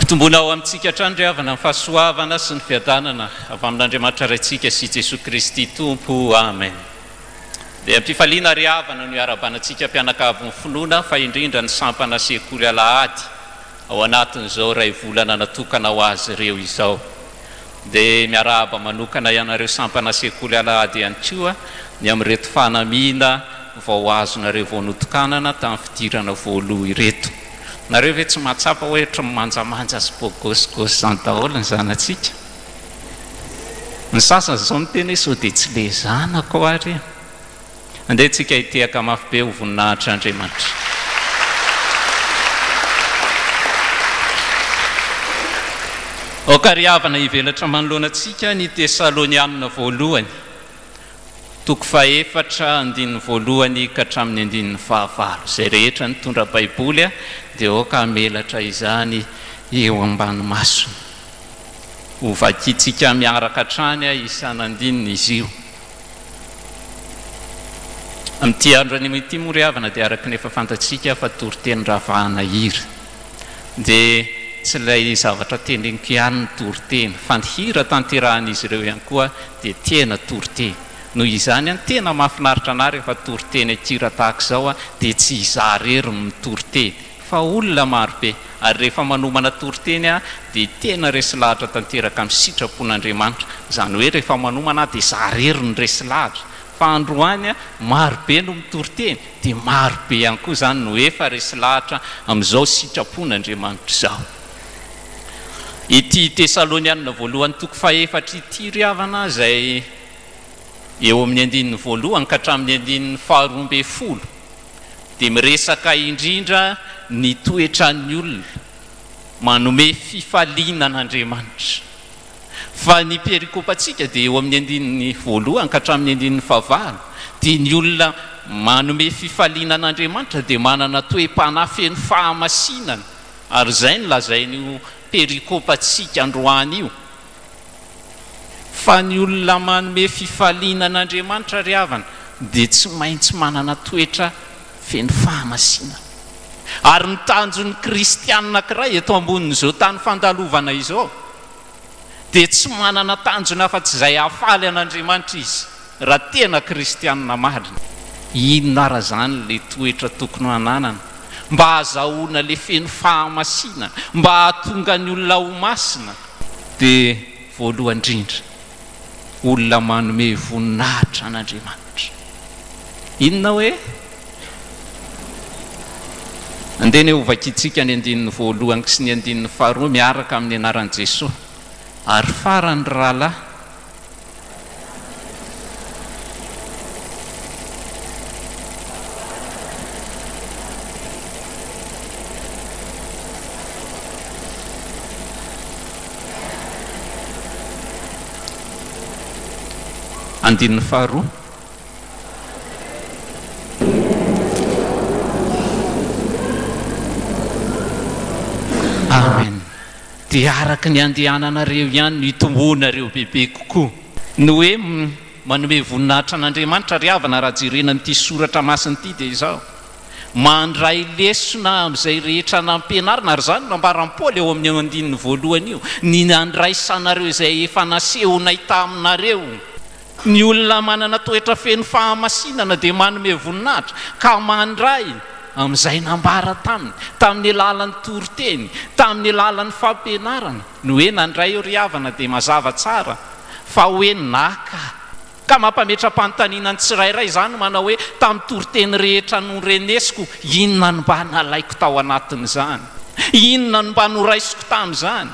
Tombonao amintsika hatrany ry havana amin'ny fahasoavana sy ny fiadanana avy amin'Andriamanitra raintsika sy Jesosy Kristy Tompo. Amen. Dia ampifaliana ry havana no iarabanantsika mpianakavy ny finoana fa indrindra ny sampana sekoly alahady ao anatin'izao ray volana natokana ho azy ireo izao. Dia miarahaba manokana ianareo sampana sekoly alahady ihany koa ny amin'ireto fanamiana vao azonareo vao notokanana tamin'ny fidirana voaloha ireto. Nareo ve tsy mahatsapa hoe ohatra manjamanja sy bôgôsigôsy zany daholo ny zanatsika? Ny sasany zao miteny hoe sao dia tsy le zanako ary. Andeha tsika hitehaka mafy be ho voninahitr'Andriamanitra. Ry havana hivelatra manoloanantsika ny Tesalonianina voalohany, toko faefatra andininy voalohany ka hatramin'ny andininy fahavalo. Izay rehetra nitondra baiboly dia oka hamelatra izany eo ambany masona. Ho vakiantsika miaraka hatrany isan'andininy izy io. Amin'ity andro an'ity moa ry havana dia araka nefa fantatsika fa toriteny ravahana hira. Dia tsy ilay zavatra teneniko ihany ny toriteny, fa ny hira tanterahan'izy ireo ihany koa dia tena toriteny. Noho izany tena mahafinaritra anary rehefa toriteny akira tahaka izao dia tsy izaha rery ny toriteny fa olona marobe. Ary rehefa manomana toriteny dia tena resy lahatra tanteraka amin'ny sitrapon'Andriamanitra. Izany hoe rehefa manomana dia izaha rery ny resy lahatra. Fa androany marobe no mitoriteny dia marobe ihany koa izany no efa resy lahatra amin'izao sitrapon'Andriamanitra izao. Ity Tesalonianina voalohany toko faefatra ity ry havana izay eo amin'ny andininy voalohany ka hatramin'ny andininy faharoa ambin'ny folo dia miresaka indrindra ny toetran'ny olona manome fifaliana an'Andriamanitra. Fa ny perikopantsika dia eo amin'ny andininy voalohany ka hatramin'ny andininy fahavalo dia ny olona manome fifaliana an'Andriamanitra dia manana toe-panahy feno fahamasinana. Ary izay no lazain'io perikopantsika androany io. Fa ny olona manome fifaliana an'Andriamanitra ry havana dia tsy maintsy manana toetra feno fahamasinana. Ary ny tanjon'ny kristianina anankiray eto ambonin'izao tany fandalovana izao dia tsy manana tanjona afa-tsy izay hafaly an'Andriamanitra izy raha tena kristianina marina. Inona ara zany le toetra tokony hananana mba hahazahoana le feno fahamasinana, mba hahatonga ny olona ho masina? Dia voalohany indrindra, olona manome voninahitra an'Andriamanitra. Inona hoe? Andeny ho vakiantsika ny andininy voalohany sy ny andininy faharoa miaraka amin'ny anaran'i Jesosy. Ary farany rahalahy, andininy faharoa, amen. Dia araka ny andehananareo ihany ny itombonareo bebe kokoa. Ny hoe manome voninahitra an'Andriamanitra ry havana raha jerena n'ity soratra masina ity dia izao: mandray lesona amin'izay rehetra nampianarina. Ary izany nambaran'i Paoly eo amin'ny andininy voalohany io, ny andraisanareo izay efa nasehonay taminareo. Ny olona manana toetra feno fahamasinana dia manome voninahitra ka mandray amin'izay nambara tamin'ny alalan'ny toriteny, tamin'ny alalan'ny fampianarana. No hoe nandray eo ry havana dia mazava tsara fa hoe naka ka mampametra-panontaniana ny tsirairay. Izany manao hoe tamin'ny toriteny rehetra norenesiko, inona no mba nalaiko tao anatin'izany? Inona no mba noraisiko tamin'izany?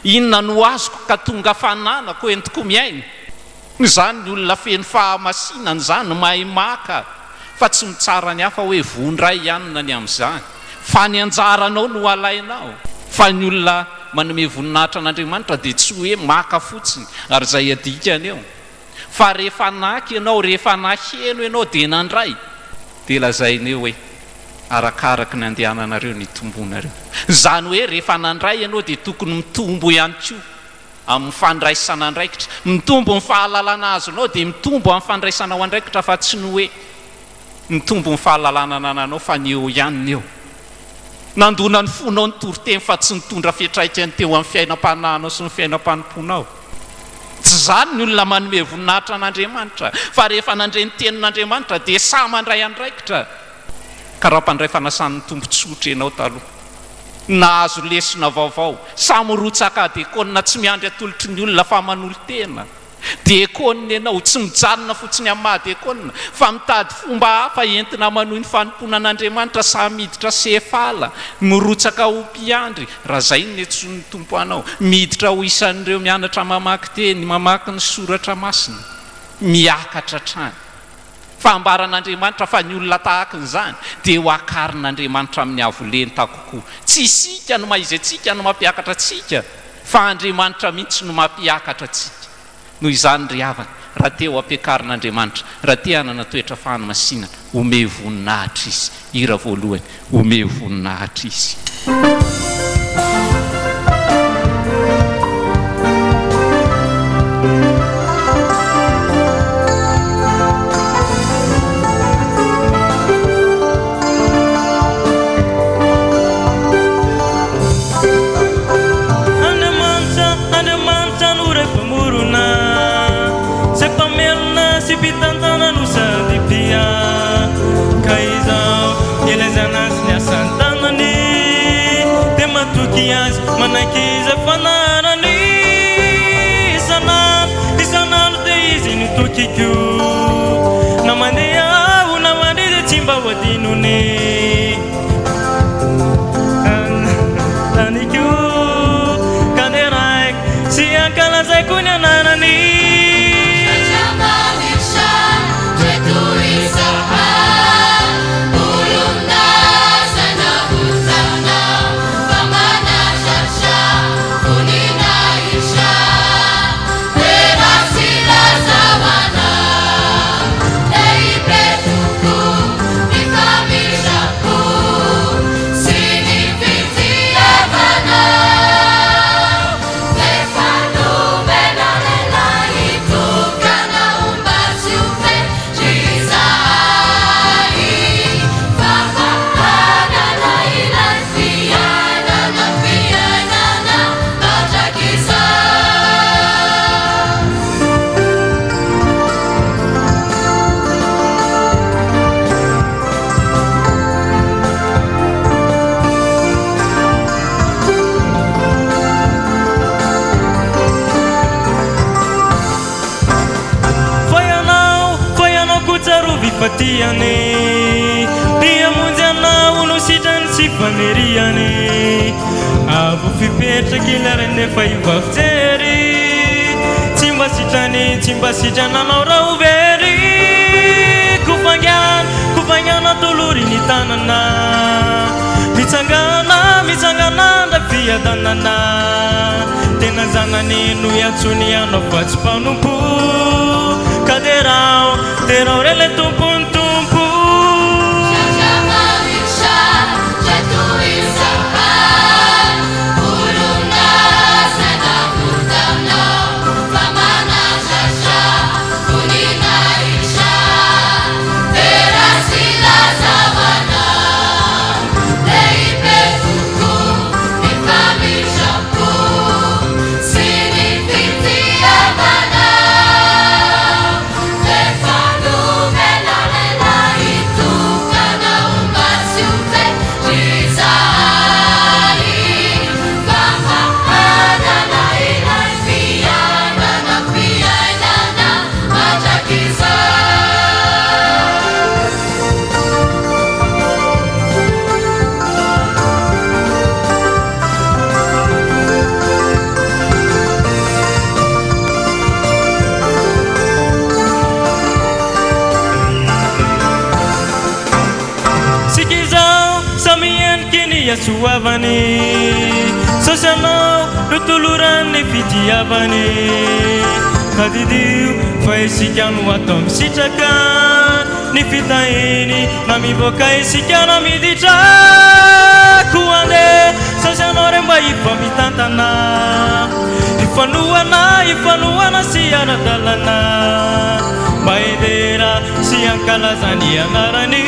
Inona no azoko ka tonga fananako entiko miaina? Izany ny olona feno fahamasinana, izany mahay maka, fa tsy mitsara ny hafa hoe vondray ihany na ny amin'izany, fa ny anjaranao no alainao. Fa ny olona manome voninahitra an'Andriamanitra dia tsy hoe maka fotsiny ary izay adikany eo, fa rehefa naky ianao, rehefa naheno ianao dia nandray, dia lazaineo hoe arakaraka ny andehananareo ny tombonareo. Izany hoe rehefa nandray ianao dia tokony mitombo ihany koa amin'ny fandraisana andraikitra. Mitombo amin'ny fahalalana azonao dia mitombo amin'ny fandraisana ao andraikitra, fa tsy ny hoe mitombo amin'ny fahalalana anananao fa ny eo ihany eo. nandona ny fonao ny toriteny fa tsy nitondra fiatraikany teo amin'ny fiainam-pananao sy ny fiainam-panomponao. Tsy zany ny olona manome voninahitra an'Andriamanitra, fa rehefa nandre ny tenin'Andriamanitra dia sa mandray andraikitra. Ka raha mpandray fanasan'ny tompontsotra ianao taloha, nahazo lesona vaovao, samy rotsaka dekona tsy miandry atolotry ny olona fa manolo tena. Dekona ianao tsy mijanona fotsiny amin'ny mahadekona, fa mitady fomba hafa entina manohy ny fanompona an'Andriamanitra sa miditra sefala, mirotsaka ho mpiandry. Raha zay ny etson'ny tompo anao, miditra ho isan'ireo mianatra mamaky teny, mamaky ny soratra masina, miakatra trany. Fambaran'Andriamanitra fa ny olona tahaka n'izany dia ho akarin'Andriamanitra amin'ny avolenta kokoa. Tsy isika no maizy antsika no mampiakatra antsika, fa Andriamanitra mihitsy no mampiakatra antsika. Noho izany ry havana, raha te ho ampiakarin'Andriamanitra, raha te hanana toetra fahamasinana, ome voninahitra izy. Ira voalohany, ome voninahitra izy. Manakiza fanarani isanano te izy ny tokiku namandeha ho namandidy tsy mba hoadinony aniko kaderaiky sy ankalazaiko ny anarany. Dia monjana uno sitrany tsy faneriany avo fipetraky larany efa ivavjery tsy mba sitrany tsy mba sitrananao raha overy kofagnana tolory ny tanana mitsangana nda fiadanana tena zanany no iatsony anao fa tsy mpanompo ka derao rele tompony tompo. Suavani sosano lutuluran fitiavani kadidiu faisikan watom sichaka ni fitaini nami vokai sikana miditra kuande sosano remba ifamitantana ifanuana siana dalana baidera siang kalazani anarani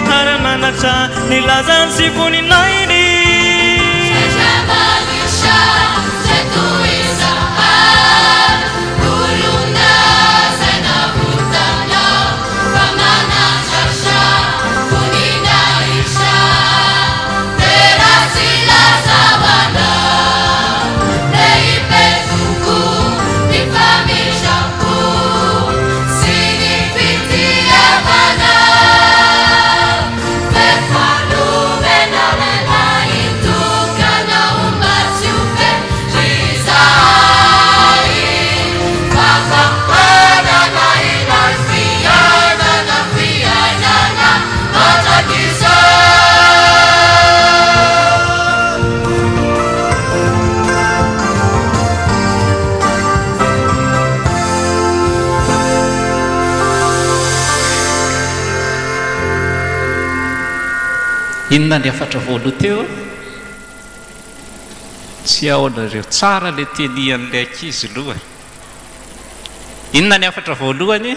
haranan mahafinatra ny lazany sy voninainy inona ny afatra voaloha teo tsy aonareo tsara le tenian'ilay ankizy loha inona ny afatra voalohany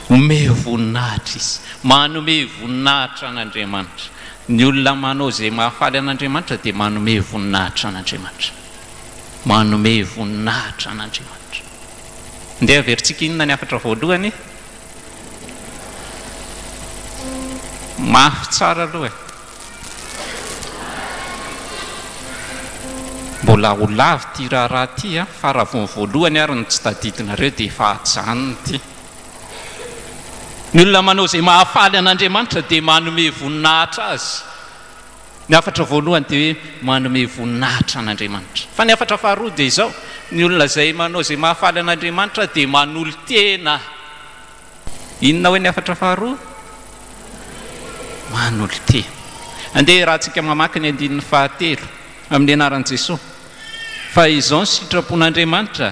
ome voninahitra izy manome voninahitra an'Andriamanitra ny olona manao zay mahafaly an'Andriamanitra dia manome voninahitra an'Andriamanitra manome voninahitra an'Andriamanitra ndeha averintsika inona ny afatra voalohany mafy tsara aloha mbola ho lavy ty raharaha ty fa raha voalohany ary ny tsy tadidinareo dia efa hajanony ty ny olona manao zay mahafaly an'Andriamanitra dia manome voninahitra azy ny afatra voalohany dia hoe manome voninahitra an'Andriamanitra fa ny afatra faharoa dia izao ny olona zay manao zay mahafaly an'Andriamanitra dia manolo tena inona hoe ny afatra faharoa manolo tena andeha raha antsika mamaky ny 9 amin'ny anaran'i Jesosy fa izao ny sitrapon'Andriamanitra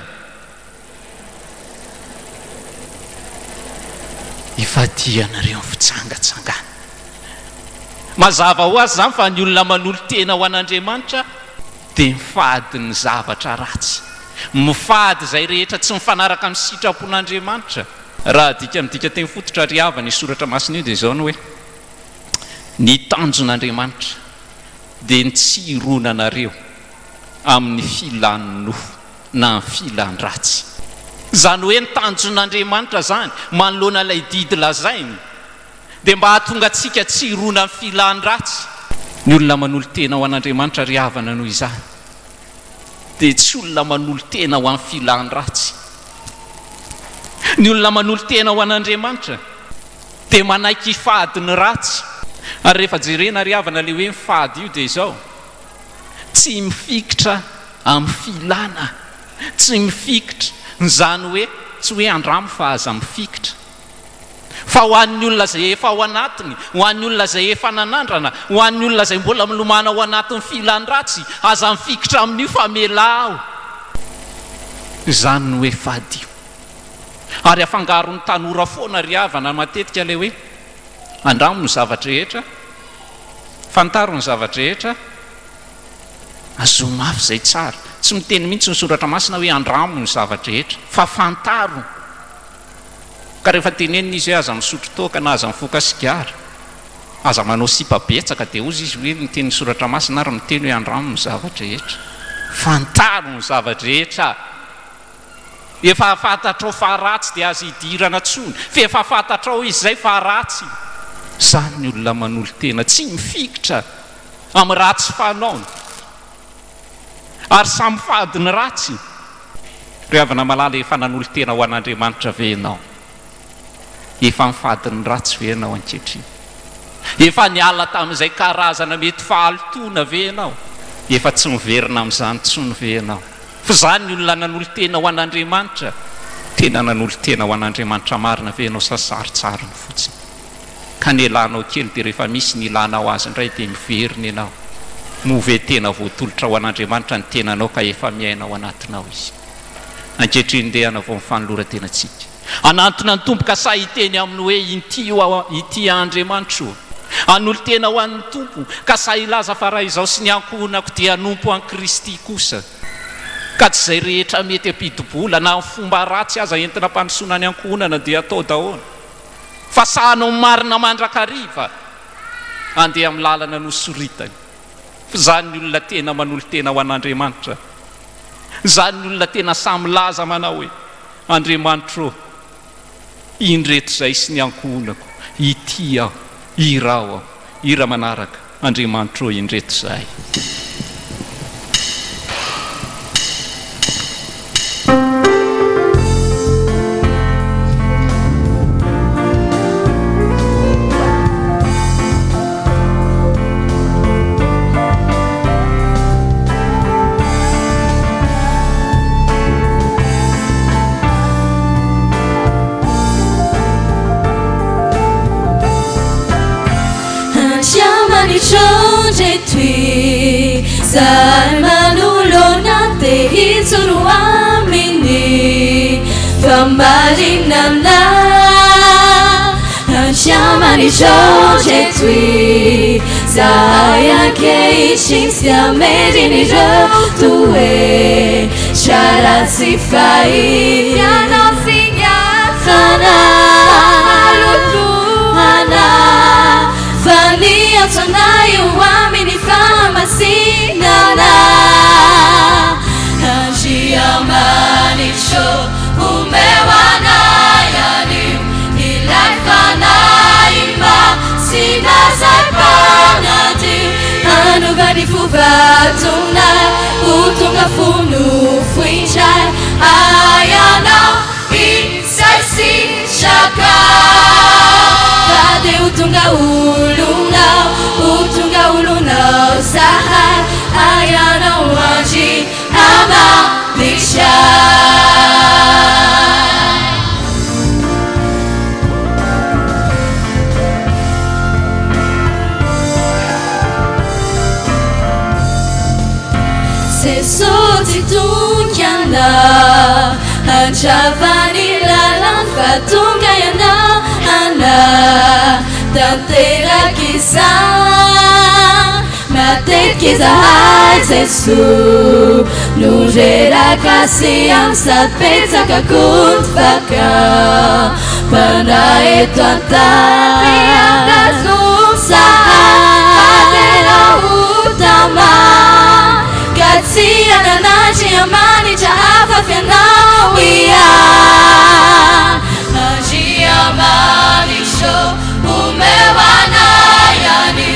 ifadianareo fitsangatsangana mazava ho azy zany fa ny olona manolo tena ho an'Andriamanitra dia mifady ny zavatra ratsy mifady zay rehetra tsy mifanaraka amin'ny sitrapon'Andriamanitra raha dika teny fototra riava ny soratra masina io dia izao ny hoe ny tanjon'Andriamanitra dia ny tsironanareo amin'ny filany nofo na ny filany ratsy zany hoe ny tanjon'Andriamanitra zany manoloana ilay didy lazainy dia mba hahatonga antsika tsirona amin'ny filany ratsy ny olona manolo tena ho an'Andriamanitra ry havana noho izany dia tsy olona manolo tena ho amin'ny filany ratsy ny olona manolo tena ho an'Andriamanitra dia manaiky hifady ny ratsy ary rehefa jerena ry havana le hoe mifady io dia izao tsy mifikitra amin'ny filana tsy mifikitra zany hoe tsy hoe andramo fa aza mifikitra fa ho an'ny olona zay efa ao anatiny ho an'ny olona zay efa nanandrana ho an'ny olona zay mbola milomana ao anatin'ny filany ratsy aza mifikitra amin'io famelao zany no hoe fadio ary afangaron'ny tanora foana ry havana matetika le hoe andramo ny zavatra rehetra fantaro ny zavatra rehetra azo mafy zay tsara tsy miteny mihitsy ny soratra masina hoe andramo ny zavatra rehetra fa fantaro ka rehefa tenenina izy hoe aza misotro toka na aza mifoka sigara aza manao sipabetsaka dia ozy izy hoe miteny soratra masina ary miteny hoe andramo ny zavatra rehetra fantaro ny zavatra rehetra efa fantatrao fa ratsy dia azy hidirana tsony fa efa fantatrao izy zay fa ratsy zany ny olona manolo tena tsy mifikitra amin'ny ratsy fanaony ary samy fady ny ratsy ry havana malala efa nanolo tena ho an'Andriamanitra ve ianao efa mifady ny ratsy ve ianao ankehitriny efa niala tamin'izay karazana mety fahalotona ve ianao efa tsy miverina amin'izany tsony ve ianao fa zany ny olona nanolo tena ho an'Andriamanitra tena nanolo tena ho an'Andriamanitra marina ve ianao sasarotsara ny fotsiny ka ny elanao kely dia rehefa misy ny ilanao azy indray dia miverina ianao move tena voatolotra ho an'Andriamanitra ny tenanao ka efa miainao anatinao izy ankehitriny ndehana vao mifanoloran-tenatsika anantona ny tompo ka sa hiteny amin'ny hoe ity Andriamanitra io anolo tena ho an'ny tompo ka sa ilaza fa raha izao sy ny ankohonako dia anompo an Kristy kosa ka tsy zay rehetra mety ampidibola na ny fomba ratsy aza entina mpandrosoana ny ankohonana dia atao daholo fasahanao marina mandrakariva andeha amin'ny lalana nosoritany zany olona tena manolo tena ho an'Andriamanitra zany olona tena samylaza manao hoe Andriamanitra indreto zay sy ny ankohonako ity aho irao aho ira manaraka Andriamanitra indreto zay Zay manulona te hitsuru amini Fambarinana Shamani George tui Zaya ke ishinsia medini rotue Sharat sifai Yana sinyatana Lutuhana Fania tanayu amini famasinana Anjiamanisho umewanayani ilaifanaima sinazaipanati Anuganifuvatuna utungafunu fuinjai ayana insaisi shaka Kade utunga uluna sahai ayana waji ama lishai Sesoti tungyana Anjavani lalan fatunga yana ana Tantera kisah Matet kisah Jesu Nujera kasih yang saat peta kakut faka Pada itu antar Tiada susah Adela utama Kasih anak amani jahafa fianawia Amani show umewanayani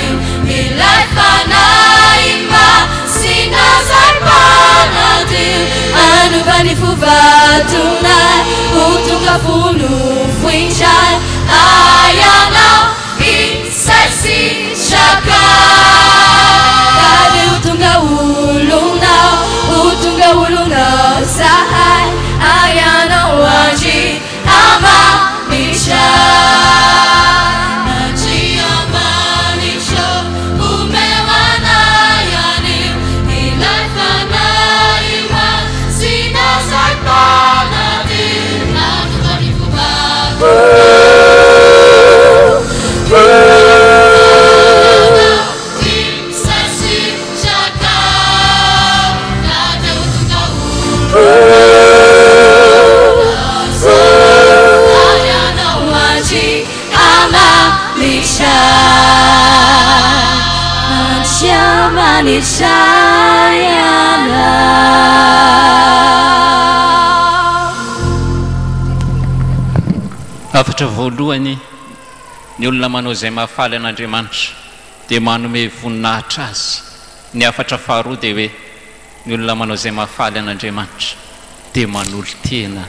ilaifanaima sinazaipanati Anuvanifuvatuna utungafunu fuinjai ayana insaisi shaka Kade utunga uluna sahai ayana waji ama Afatra voalohany ny olona manao zay mahafaly an'Andriamanitra dia manome voninahitra azy. Ny afatra faharoa dia hoe ny olona manao zay mahafaly an'Andriamanitra dia manolo tena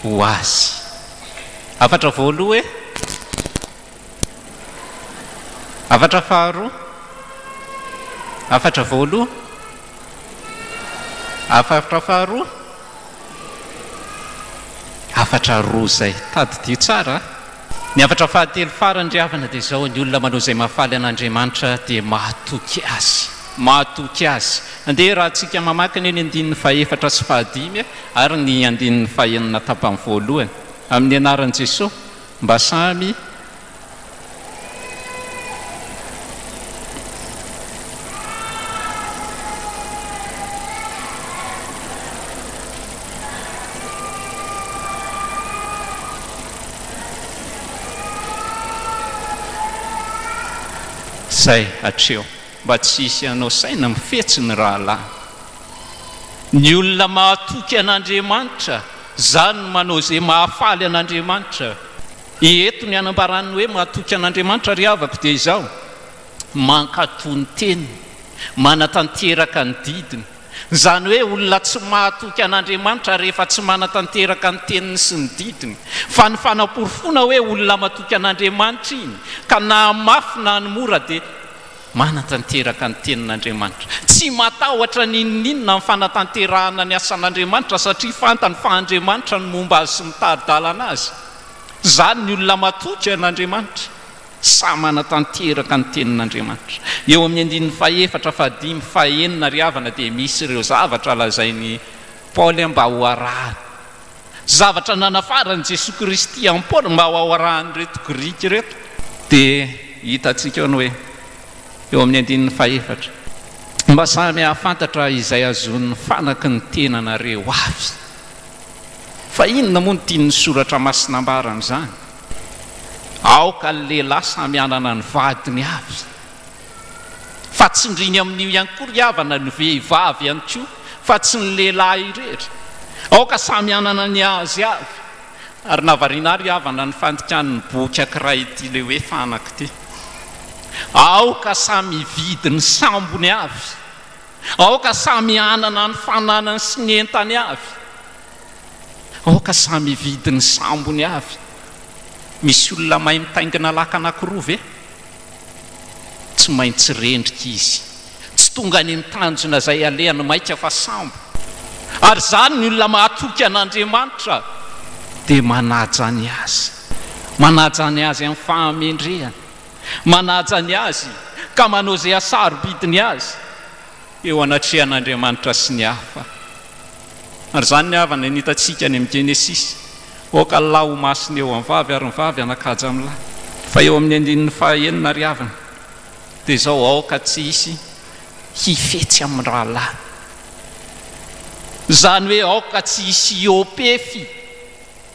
ho azy. Afatra voalohany afatra faharoa afatra voalohany afatra faharoa afatra roa zay tadidio tsara. Ny afatra fahatelo farandriavana dia zao ny olona manao zay mahafaly an'Andriamanitra dia mahatoky azy andeha raha tsika mamakina ny andininy fahaefatra sy fahadimy ary ny andininy fahaenina tapany voalohany amin'ny anaran'i Jesosy mba samy zay hatreo mba tsisy anao saina mifetsy ny rahalahy. Ny olona mahatoky an'Andriamanitra zany no manao zay mahafaly an'Andriamanitra. Eto ny anambarany hoe mahatoky an'Andriamanitra ry havako dia izao: mankatony teny, manatanteraka ny didiny. Zany hoe olona tsy mahatoky an'Andriamanitra rehefa tsy manatanteraka ny teniny sy ny didiny, fa ny fanaporofona hoe olona mahatoky an'Andriamanitra iny ka na mafy na ny mora dia manatanteraka ny tenin'Andriamanitra. Tsy matahotra ninninona ny fanatanterahana ny asan'Andriamanitra satria fantany fa Andriamanitra ny momba azy sy mitady-dalana azy. Zany ny olona mahatoky an'Andriamanitra sa manatanteraka ny tenin'Andriamanitra. Eo amin'ny 4, 5 ry havana dia misy ireo zavatra lazainy Paoly mba ho arahany, zavatra nanafarany Jesosy Kristy amin'ny Paoly mba ho arahany reto Grika reto. Dia hitantsika eo hoe eo amin'ny 4 mba samy hahafantatra izay azon'ny fanaky ny tenanareo avy. Fa inona moa no tian'ny soratra masinambara amin'izany? Aoka ny lehilahy samy anana ny vadiny avy, fa tsy ndriny amin'io ihany koa ry havana ny vehivavy ihany koa, fa tsy ny lehilahy irery. Aoka samy anana ny azy avy. Ary navariana ry havana ny fandikan'ny boky ankiray ity le hoe fanaky ity: aoka samy vidiny sambony avy, aoka samy anana ny fananany sy ny entany avy, aoka samy vidiny sambony avy. Misy olona mahay mitaingina laka anankiroa ve? Tsy maintsy rendrika izy, tsy tonga any tanjona zay alehany maika fa sambo. Ary zany ny olona mahatoky an'Andriamanitra dia manaja ny azy, manaja ny azy amin'ny fahamendrehany, manaja ny azy ka manao zay asarobidiny azy eo anatrehan'Andriamanitra sy ny hafa. Ary zany ny havana ny hitantsika any amin'ny Genesisy: oka lahy ho masiny eo amin'ny vavy ary ny vavy anakaja amin'ny lahy. Fa eo amin'ny 9 ry havana dia zao: aoka tsy hisy hifetsy amin'ny rahalahy. Zany hoe aoka tsy hisy iopefy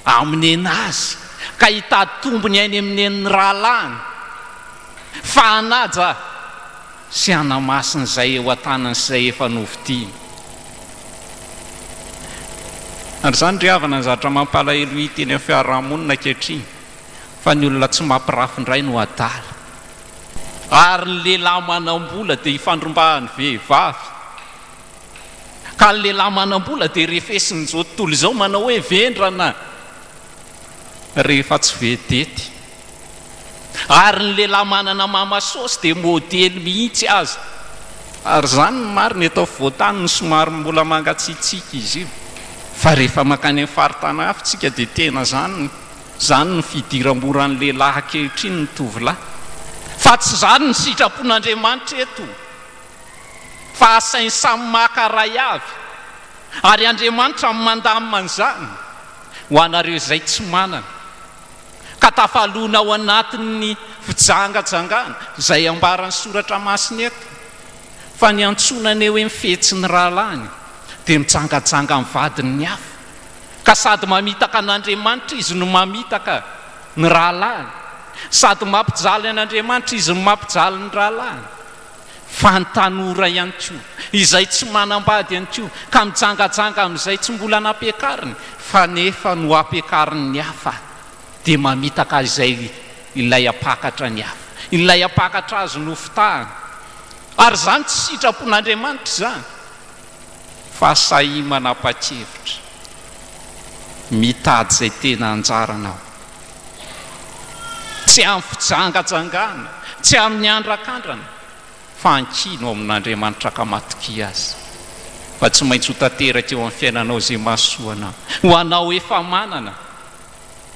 amin'ny enazy ka hitady tombony ainy amin'ny eniny rahalahiny, fa hanaja sy hanamasiny izay eo an-tanany sy izay efa novidiny. Ary zany ry havana ny zavatra mampalahelo hita eny amin'ny fiarahamonina ankehitriny, fa ny olona tsy mampirafindray no adala. Ary ny lehilahy manam-bola dia hifandrombahany vehivavy, ka ny lehilahy manam-bola dia refesin'izao tontolo izao manao hoe vendrana rehefa tsy vedety. Ary ny lehilahy manana mamasosy dia modely mihitsy azy. Ary zany ny mariny eto voatany ny somary mbola mangatsiatsika izy io, fa rehefa makany amin'ny faritana hafa tsika dia tena zany ny fidiram-boran'ny lehilahy ankehitriny ny tovolahy. Fa tsy zany ny sitrapon'Andriamanitra eto, fa asainy samy makaray avy. Ary Andriamanitra mandamina an'izany ho anareo izay tsy manana, ka tafalona ao anatin'ny fijangajangana izay ambaran'ny soratra masina eto. Fa ny antsonany hoe mifetsy ny rahalahiny dia mijangajanga amin'ny vadiny ny hafa, ka sady mamitaka an'Andriamanitra izy no mamitaka ny rahalahiny, sady mampijaly an'Andriamanitra izy no mampijaly ny rahalahiny. Fa ny tanora ihany koa izay tsy manambady ihany koa ka mijangajanga amin'izay tsy mbola nampiakariny fa nefa no ampiakariny ny hafa, dia mamitaka izay ilay apakatra ny hafa, ilay apakatra azy no fitahany. Ary zany tsy sitrapon'Andriamanitra zany, fa sahy manapa-kevitra mitady izay tena anjaranao, tsy amin'ny fijangajangana, tsy amin'ny andrakandrana, fa ankino amin'Andriamanitra ka matoky azy. Fa tsy maintsy ho tanteraka eo amin'ny fiainanao izay mahasoanao. Ho anao efa manana,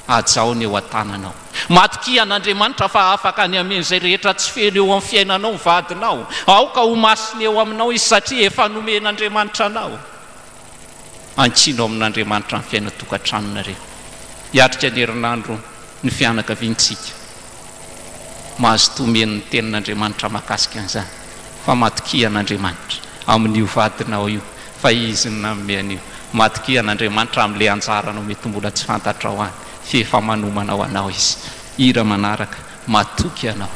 ajaony eo an-tananao. Matoky an'Andriamanitra fa afaka ny amen'izay rehetra tsy feno eo amin'ny fiainanao ny vadinao. Aoka ho masiny eo aminao izy satria efa nomen'Andriamanitra anao. Ankino amin'Andriamanitra ny fiaina tokantranonareo. Hiatrika ny herinandro ny fianakaviantsika mahazo tomen'ny tenin'Andriamanitra mahakasika an'izany, fa matoky an'Andriamanitra amin'io vadinao io, fa izy ny nanome an'io. Matoky an'Andriamanitra amin'ilay anjaranao mety mbola tsy fantatra ho any, fa efa manomana ho anao izy. Hira manaraka, matoky anao.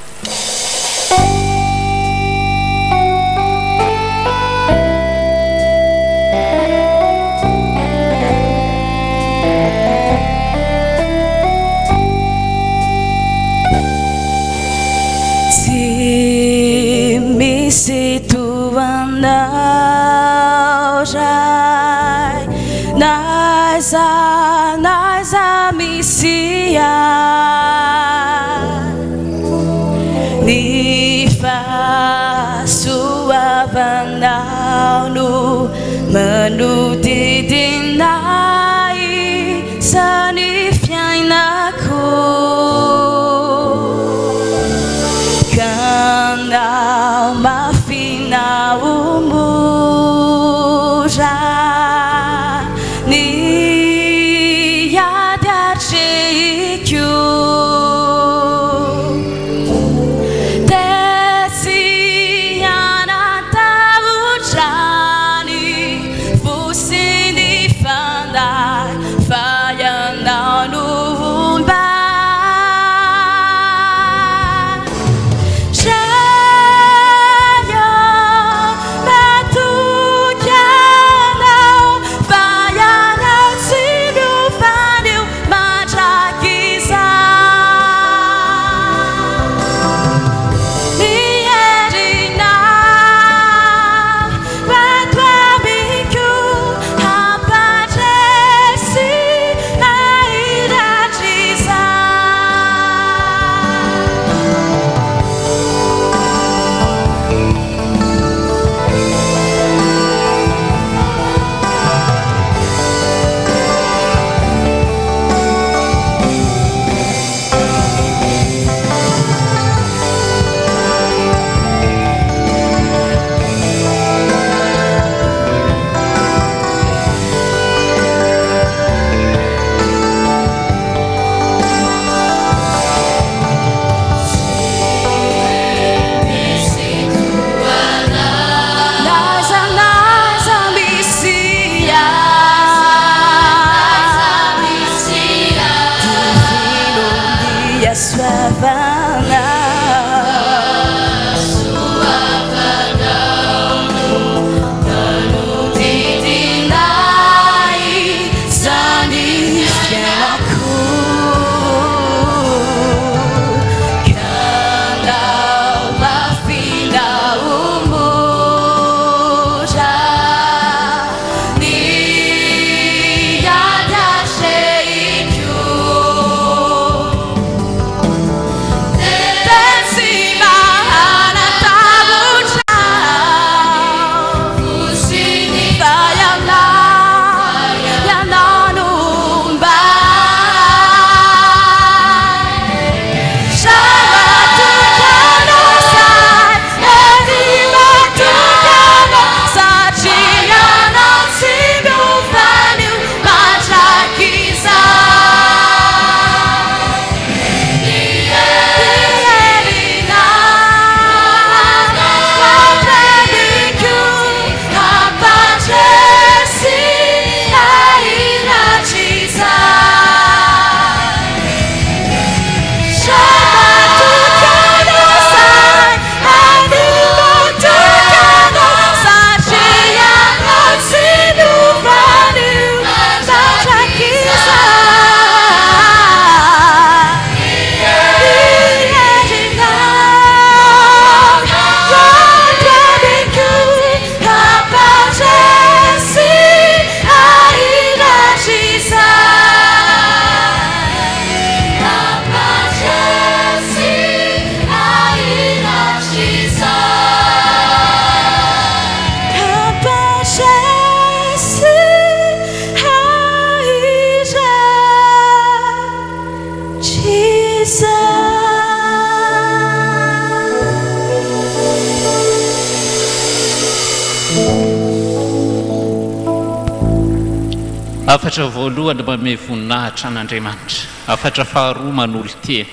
afatra voalohany manome voninahitra an'Andriamanitra, afatra faharoa manolo teny,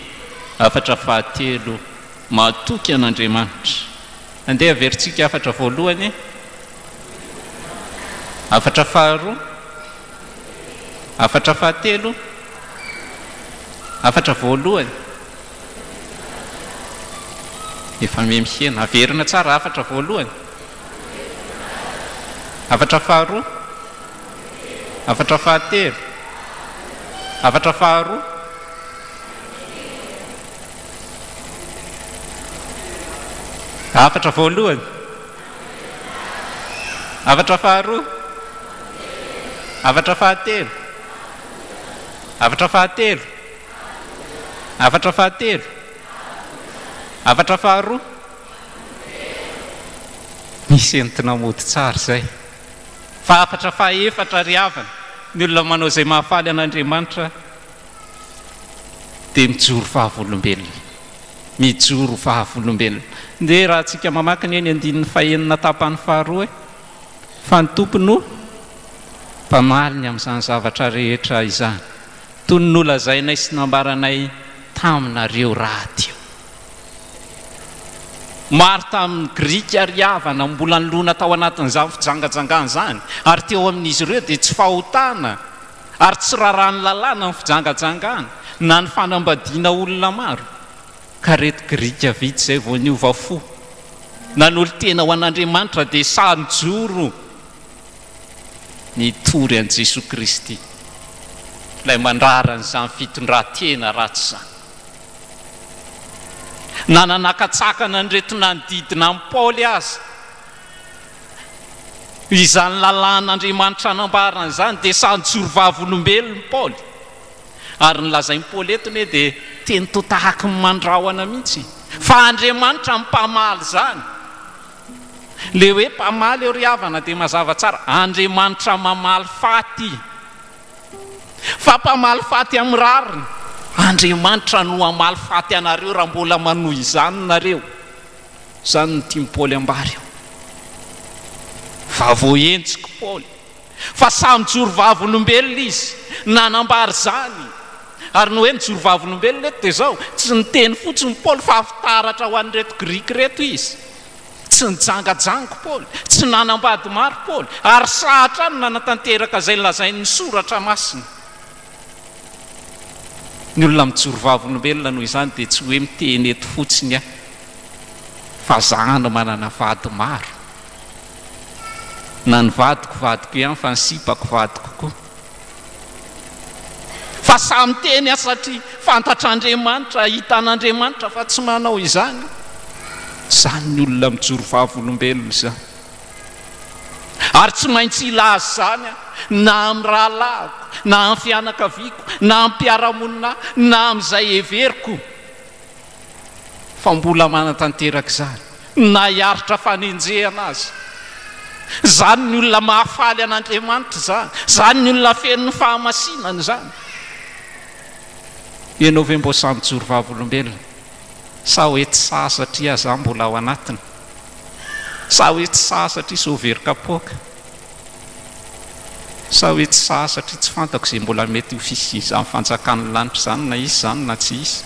afatra fahatelo matoky an'Andriamanitra. Andeha averintsika afatra voalohany, afatra faharoa, afatra fahatelo, afatra voalohany. Efa mihena averina tsara. Afatra voalohany, afatra faharoa, afatra fahatelo, afatra faharoa, afatra voalohany, afatra faharoa, afatra fahatelo, afatra fahatelo, afatra fahatelo, afatra faharoa. Misy entina mody tsara zay. Fa afatra fahaefatra ry havana, ny olona manao izay mahafaly an'Andriamanitra dia mijoro fahavolombelona, mijoro fahavolombelona. Nde raha tsika mamakiny eny andinin'ny fahenina tapany faharoa, fa ny tompo no mpamaliny amin'izany zavatra rehetra izany, toy ny nolazainay sy nambaranay taminareo raha teo. Maro tamin'ny Grika ry havana mbola nilona tao anatin'izany fijangajangana zany, ary teo amin'izy ireo dia tsy fahotana ary tsy rarany lalàna ny fijangajangana na ny fanambadiana olona maro. Ka reto Grika vitsy zay vao niova fo, nanolo tena ho an'Andriamanitra dia sanjoro nitory an' Jesosy Kristy, ilay mandraran'izany fitondran-tena ratsy zany. Na nanakatsakana nyreto nanodidina amin'ny Paoly azy, izany lalàn'Andriamanitra anambarana izany dia sanjoro vavolombelony Paoly. Ary nylazain'ny Paoly etony hoe dia teny totahaky ny mandrahona mihitsy, fa Andriamanitra mpamaly zany. Le hoe mpamaly eo ry havana dia mazava tsara, Andriamanitra mamaly faty, fa mpamaly faty amin'ny rariny. Andriamanitra no hamaly faty anareo raha mbola manohy izany nareo. Izany no tiany Paoly ambary eo. Fa voaentsika Paoly, fa samy joro vavolombelona izy nanambary zany. Ary no hoe nijoro vavolombelona eto dia zao, tsy niteny fotsiny Paoly fa afitaratra ho an'ireto Grika reto izy. Tsy nijangajango Paoly, tsy nanambady maro Paoly, ary sahatra ny nanatanteraka izay lazain'ny soratra masina. Ny olona mijoro vavolombelona noho izany dia tsy hoe miteny eto fotsiny fa zahana manana vady maro. Na ny vadiko vadiko ihany fa ny sipako vadiko koa. Fa samy teny satria fantatr'Andriamanitra, hitan'Andriamanitra fa tsy manao izany. Zany ny olona mijoro vavolombelona izany. Ary tsy maintsy ilazy zany na amin'ny rahalahiko, na amin'ny fianakaviako, na amin'ny mpiaramonina, na amin'izay heveriko, fa mbola manatanteraka izany, na hiaritra fanenjehana azy. Zany ny olona mahafaly an'Andriamanitra zany, zany ny olona feno ny fahamasinana zany. Ianao ve mbo samy mijoro vavolombelona? Sa hoe tsy sahy satria za mbola ao anatiny? Sa hoe tsy sahy satria sauver kapoaka? Sa hoe tsy sahy satria tsy fantako izay mbola mety ho fisy izany fanjakany lanitra zany, na izy zany na tsy izy?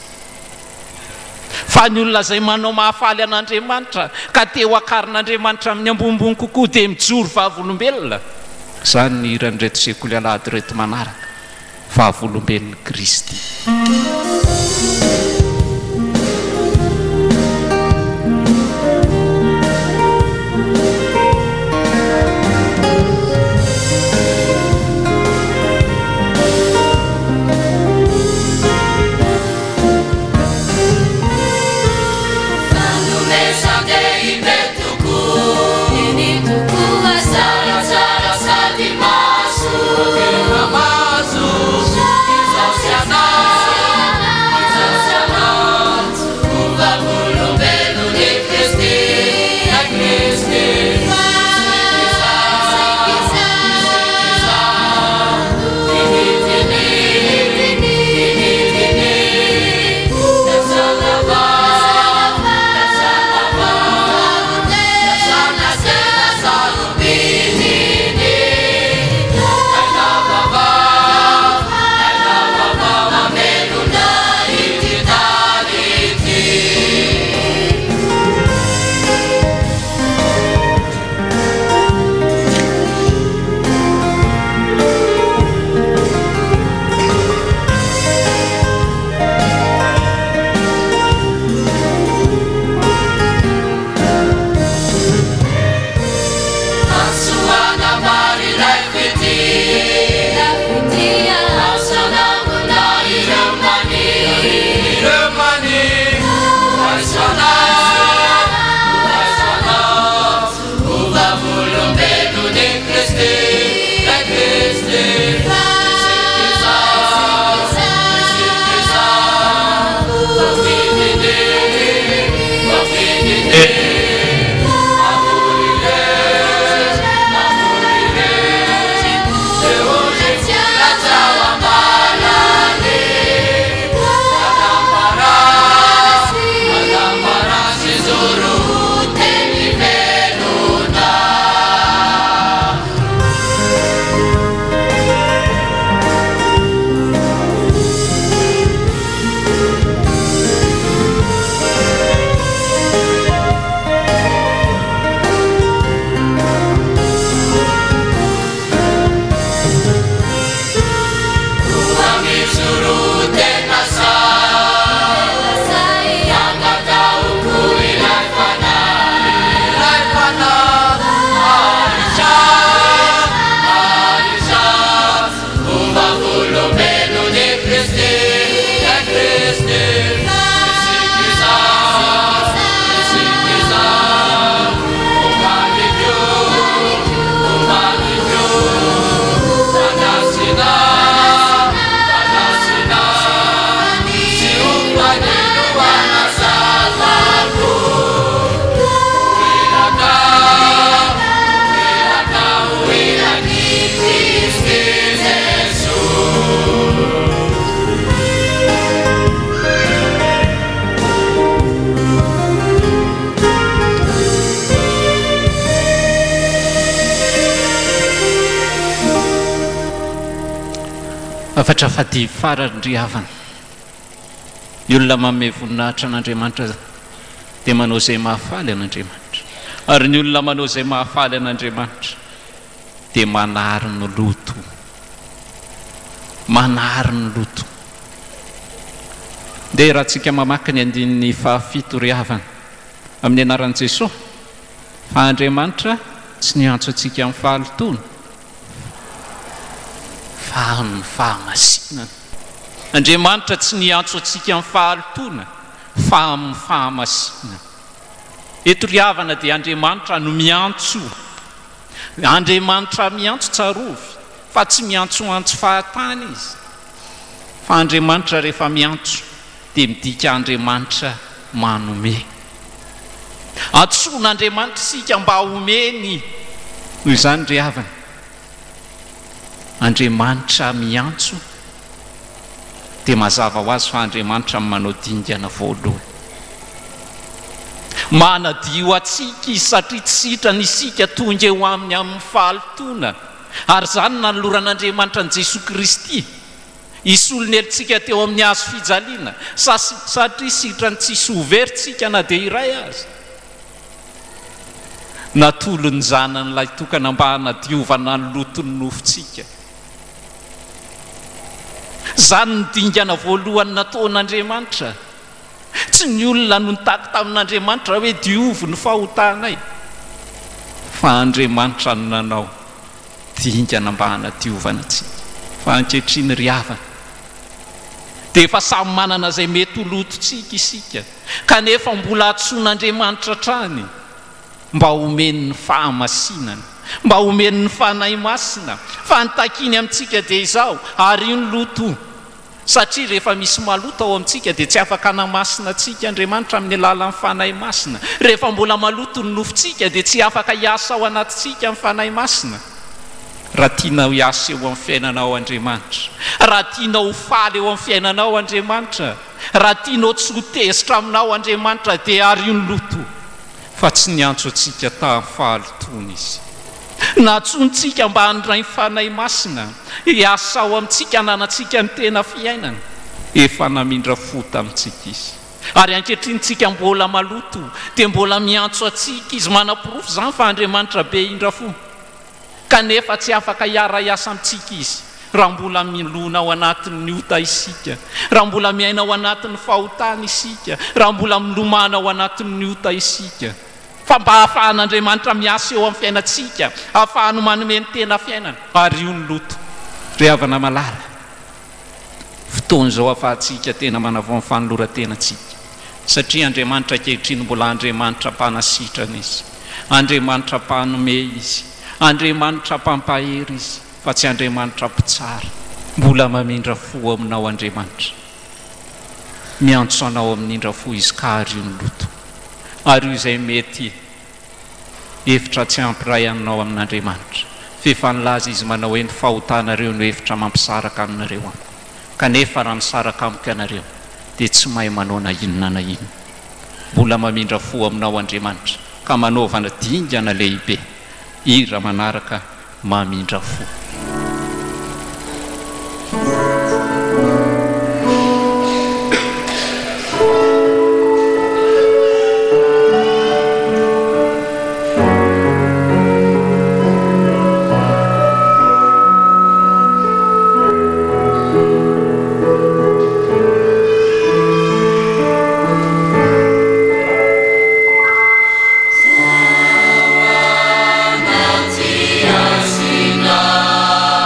Fa ny olona izay manao mahafaly an'Andriamanitra ka te ho akarin'Andriamanitra amin'ny ambonimbony kokoa dia mijoro vavolombelona. Zany ny hiran'ireto sekoly alahady reto manaraka, vavolombelon'i Kristy. Amazo, afatra fady farandry havana ny olona manome voninahitra an'Andriamanitra dia manao izay mahafaly an'Andriamanitra, ary ny olona manao izay mahafaly an'Andriamanitra dia manary ny loto, manary ny loto. Dia raha tsika mamaky ny andininy fahafito ry havana amin'ny anaran'i Jesosy, fa Andriamanitra tsy niantso antsika amin'ny fahalitoana fa amin'ny fahamasinana. Andriamanitra tsy niantso antsika amin'ny fahalitoana fa amin'ny fahamasinana. Eto ry havana dia Andriamanitra no miantso. Andriamanitra miantso tsarovy fa tsy miantsoantso fahatany izy, fa Andriamanitra rehefa miantso dia midika Andriamanitra manome. Antsoin'Andriamanitra isika mba homeny. Noho izany ry havana, Andriamanitra miantso dia mazava ho azy fa Andriamanitra manao dingana voalohany. Manadio atsika izy satria tsy sitrany isika tonga eo aminy amin'ny fahalitoana, ary zany nanoloran'Andriamanitra ny Jesosy Kristy isolony elitsika teo amin'ny hazo fijaliana, satria sitrany tsisy overitsika na dia iray azy. Natolo ny zanan'ilay tokana mba hanadiovana ny lotony nofontsika. Zany ny dingana voalohany nataon'Andriamanitra. Tsy ny olona no nitaky tamin'Andriamanitra hoe diovy ny fahotanay, fa Andriamanitra no nanao dingana mba hanadiovana antsika. Fa ankehitriny ry havana dia efa samy manana izay mety ho lotontsika isika, kanefa mbola antsoin'Andriamanitra trany mba homeny ny fahamasinana, mba homeny ny fanahy masina. Fa nitakiny amintsika dia izao, ary io ny loto, satria rehefa misy maloto ao amintsika dia tsy afaka hanamasina antsika Andriamanitra amin'ny alalan'ny fanahy masina. Rehefa mbola maloto ny nofontsika dia tsy afaka hiasa ao anatintsika amin'ny fanahy masina. Raha tianao hiasa eo amin'ny fiainanao Andriamanitra, raha tianao faly eo amin'ny fiainanao Andriamanitra, raha tianao tsy ho tezitra aminao Andriamanitra, dia ary io ny loto, fa tsy niantso antsika tamin'ny fahalitoana izy. Natsontsika mba handray fanahy masina, hiasa ao amintsika, hananantsika ny tena fiainana, efa namindra fo tamintsika izy. Ary ankehitrinytsika mbola maloto dia mbola miantso antsika izy, manapirofo zany fa Andriamanitra be indra fo, kanefa tsy afaka hiara-hiasa amintsika izy raha mbola milona ao anatin'ny ota isika, raha mbola miaina ao anatin'ny fahotana isika, raha mbola milomana ao anatin'ny ota isika. Fa mba hahafahan'Andriamanitra miasa eo amin'ny fiainantsika, ahafahany manome ny tena fiainana, ary io ny loto. Ry havana malala, fotoana izao ahafahantsika tena manavao amin'ny fanoloran-tenantsika, satria Andriamanitra ankehitriny mbola Andriamanitra mpanasitrana izy, Andriamanitra mpanome izy, Andriamanitra mpampahery izy, fa tsy Andriamanitra mpitsara. Mbola mamindra fo aminao Andriamanitra, miantso anao amin'indra fo izy, ka ary io ny loto. Ary io izay mety hevitra tsy ampiray aminao amin'Andriamanitra, fefa nilaza izy manao hoe ny fahotanareo no hevitra mampisaraka aminareo amiko, kanefa raha misaraka amiko ianareo dia tsy mahay manao na inona na inona. Mbola mamindra fo aminao Andriamanitra, ka manaovana dingana lehibe. Ira manaraka mamindra fo. Sina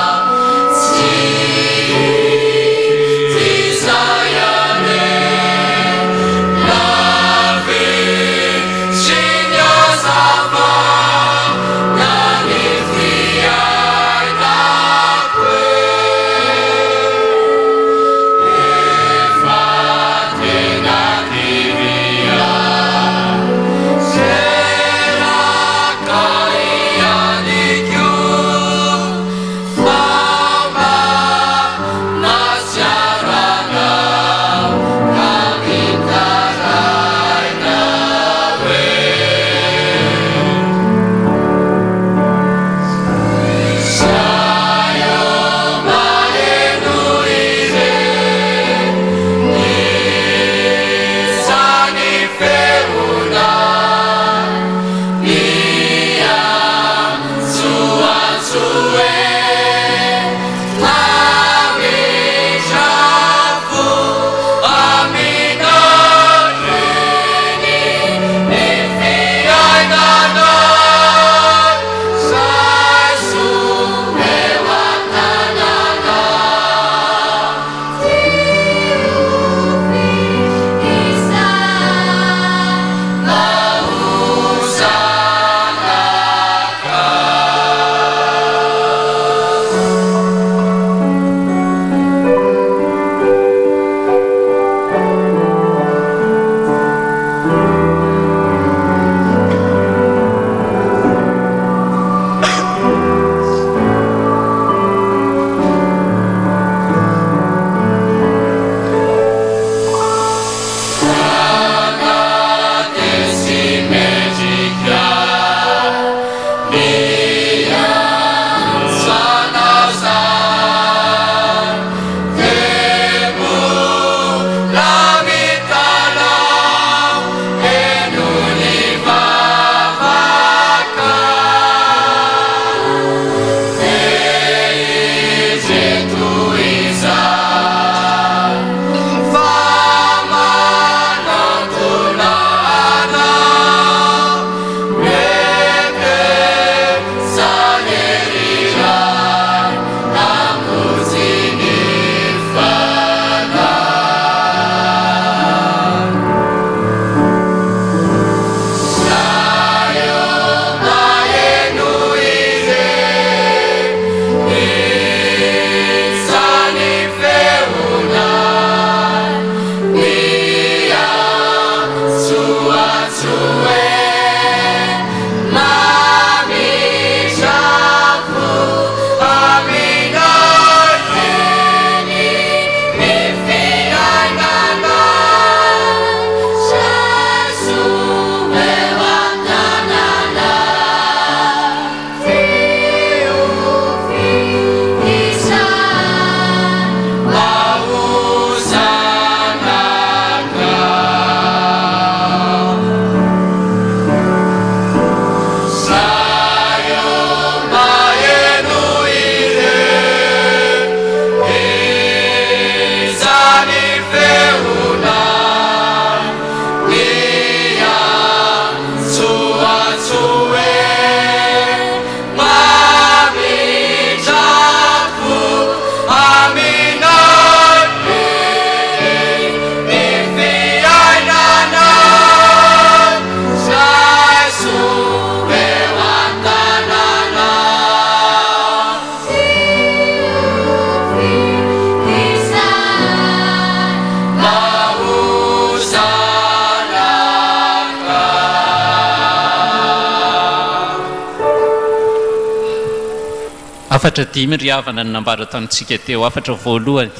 afatra dimy ry havana ny nambara tamintsika teo. Afatra voalohany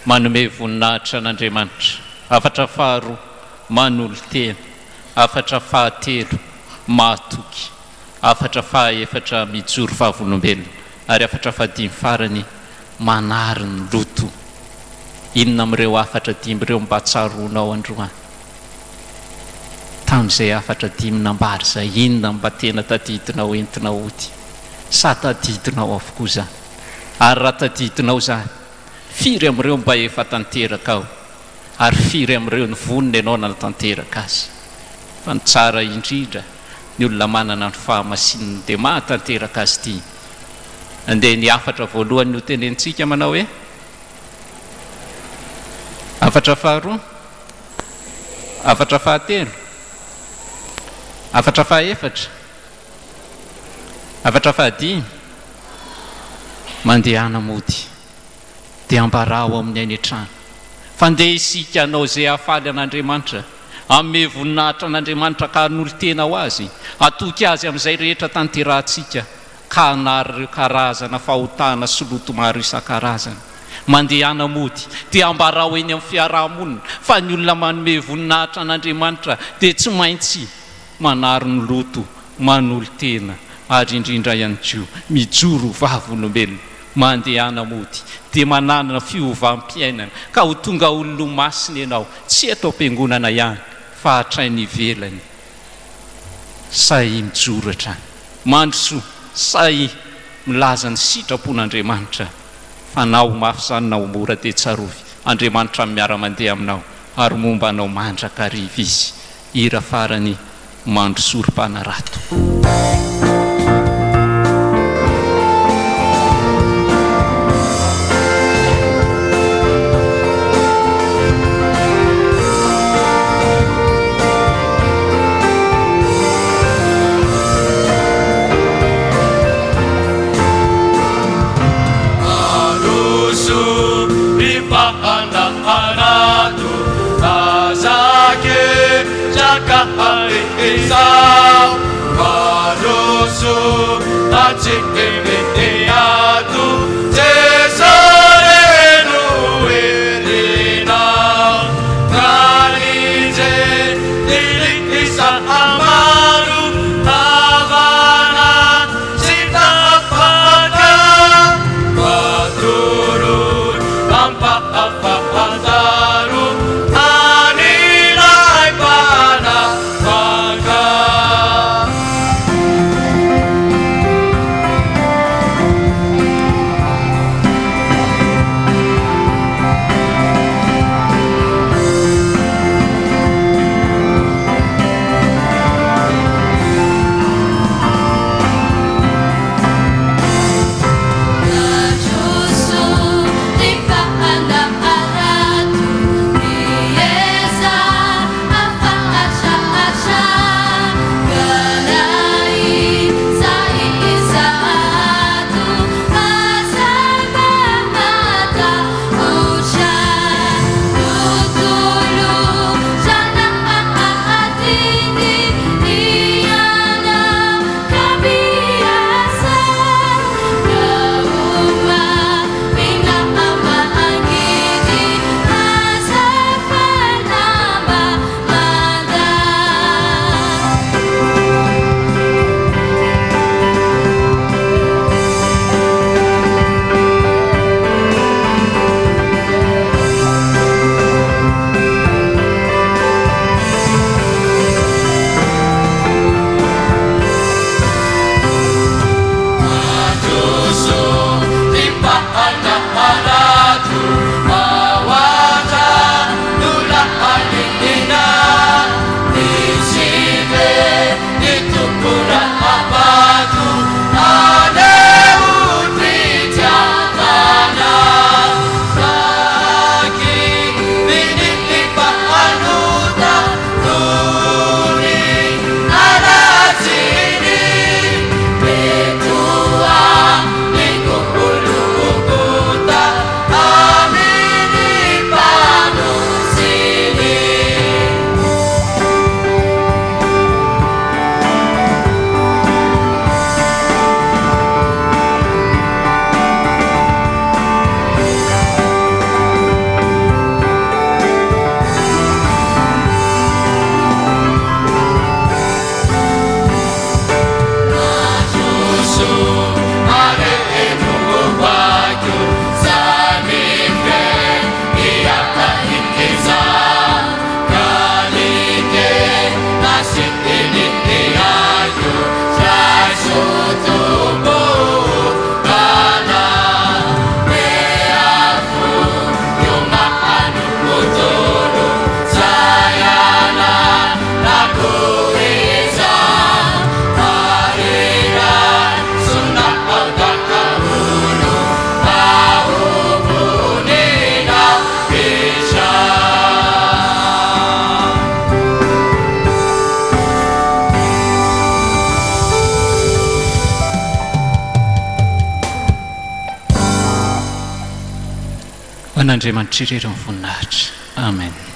manome voninahitra an'Andriamanitra. Afatra faharoa manolo tena. Afatra fahatelo mahatoky. Afatra fahaefatra mijoro vavolombelona. Ary afatra fahadimy farany manary ny loto. Inona amin'ireo afatra dimy ireo mba tsaroanao androany? Tamin'izay afatra dimy nambary izay, inona mba tena tadidinao entina ody? Sa tadidinao avokoa zany? Ary raha tadidinao zany, firy amin'ireo mba efa tanteraka ao? Ary firy amin'ireo ny vonona ianao na tanteraka azy? Fa ny tsara indrindra ny olona manana ny fahamasinany dia mahatanteraka azy ity. Andeha ny afatra voalohany no tenentsika manao hoe afatra faharoa, afatra fahatelo, afatra fahaefatra, afatra fahadimy, mandehana mody dia ambarao amin'ny ainy an-trano. Fandeha isika anao izay hafaly an'Andriamanitra, ame voninahitra an'Andriamanitra ka hanolo tena ho azy, atoky azy amin'izay rehetra tanterahantsika, ka hanary ireo karazana fahotana sy loto maro isan-karazana. Mandehana mody dia ambarao eny amin'ny fiarahamonina fa ny olona manome voninahitra an'Andriamanitra dia tsy maintsy manary ny loto, manolo tena, ary indrindra ihany koa mijoro vavolombelona. Mandehana mody dia manana fiovam-piainana ka ho tonga olona masina ianao, tsy atao am-piangonana ihany fa hatrainy ivelany. Say mijoro hatrany, mandrosoa, say milaza ny sitrapon'Andriamanitra. Fa nao mafy zany nao mora dia tsarovy, Andriamanitra miara-mandeha aminao ary momba anao mandraka riva izy. Hira farany mandrosorom-panarato. an'andriamanitra irero ny voninahitra amen.